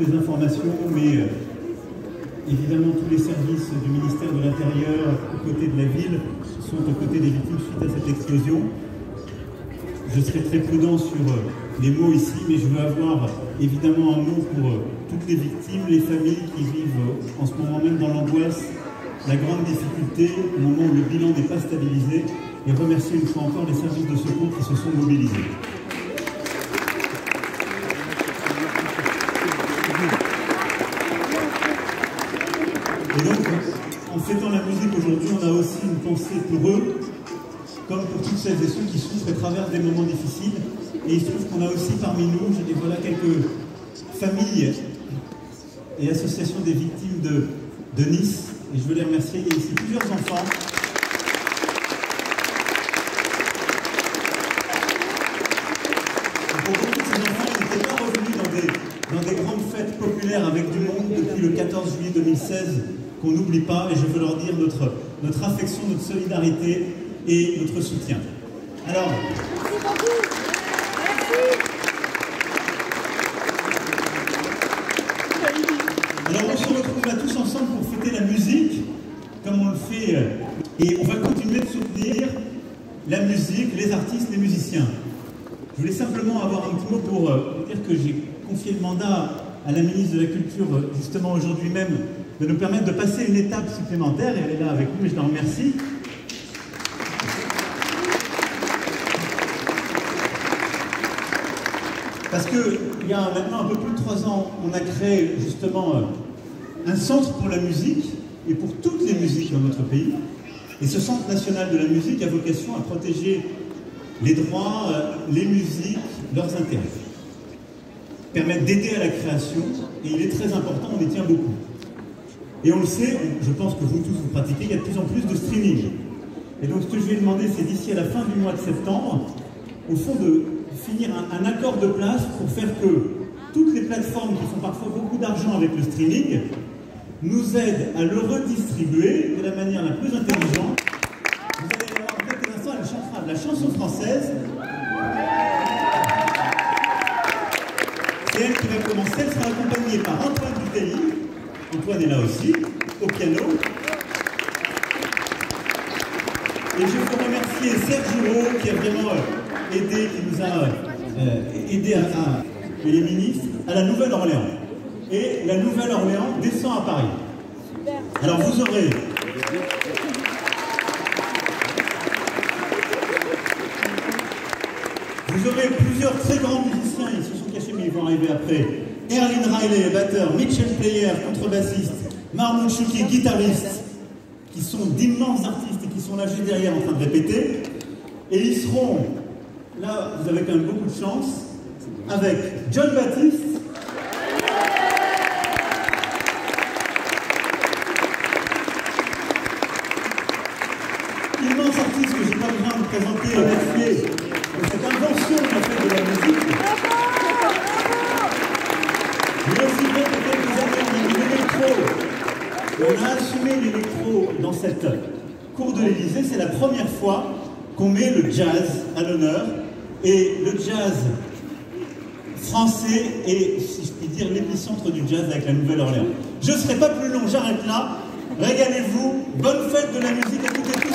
toutes les informations, mais évidemment tous les services du ministère de l'Intérieur aux côtés de la ville sont aux côtés des victimes suite à cette explosion. Je serai très prudent sur les mots ici, mais je veux avoir évidemment un mot pour toutes les victimes, les familles qui vivent en ce moment même dans l'angoisse, la grande difficulté au moment où le bilan n'est pas stabilisé, et remercier une fois encore les services de secours qui se sont mobilisés. Et donc, en fêtant la musique aujourd'hui, on a aussi une pensée pour eux, comme pour toutes celles et ceux qui souffrent et traversent des moments difficiles. Et il se trouve qu'on a aussi parmi nous, je dis voilà, quelques familles et associations des victimes de Nice. Et je veux les remercier. Il y a ici plusieurs enfants. Et pour beaucoup de ces enfants, ils n'étaient pas revenus dans des grandes fêtes populaires avec du monde depuis le 14 juillet 2016, qu'on n'oublie pas. Et je veux leur dire notre affection, notre solidarité et notre soutien. Alors, on se retrouve là tous ensemble pour fêter la musique, comme on le fait, et on va continuer de soutenir la musique, les artistes, les musiciens. Je voulais simplement avoir un petit mot pour dire que j'ai confié le mandat à la ministre de la Culture, justement aujourd'hui même, de nous permettre de passer une étape supplémentaire, et elle est là avec nous, et je la remercie. Parce qu'il y a maintenant un peu plus de 3 ans, on a créé justement un centre pour la musique et pour toutes les musiques dans notre pays. Et ce centre national de la musique a vocation à protéger les droits, les musiques, leurs intérêts. Permettre d'aider à la création, et il est très important, on y tient beaucoup. Et on le sait, je pense que vous tous vous pratiquez, il y a de plus en plus de streaming. Et donc ce que je vais demander, c'est d'ici à la fin du mois de septembre, au fond de finir un accord de place pour faire que toutes les plateformes qui font parfois beaucoup d'argent avec le streaming nous aident à le redistribuer de la manière la plus intelligente. Vous allez voir, en quelques instants, elle chantera de la chanson française. C'est elle qui va commencer, elle sera accompagnée par Antoine Dutelli. Antoine est là aussi, au piano. Et je veux remercier Serge Giraud qui a vraiment aidé, qui nous a aidé et les ministres, à la Nouvelle-Orléans. Et la Nouvelle-Orléans descend à Paris. Alors vous aurez plusieurs très grands musiciens, ils se sont cachés mais ils vont arriver après. Erlyn Riley, batteur, Mitchell Player, contrebassiste, Marmon Chouki, guitariste, qui sont d'immenses artistes et qui sont là juste derrière en train de répéter. Et ils seront, là vous avez quand même beaucoup de chance, avec John Baptiste, immense artiste que je n'ai pas besoin de présenter, remercier de cette invention qu'on a faite de la musique. Mais aussi bien que quelques années, on a mis l'électro. On a assumé l'électro dans cette cour de l'Élysée. C'est la première fois qu'on met le jazz à l'honneur. Et le jazz français est, si je puis dire, l'épicentre du jazz avec la Nouvelle-Orléans. Je ne serai pas plus long, j'arrête là. Régalez-vous. Bonne fête de la musique à toutes et tous.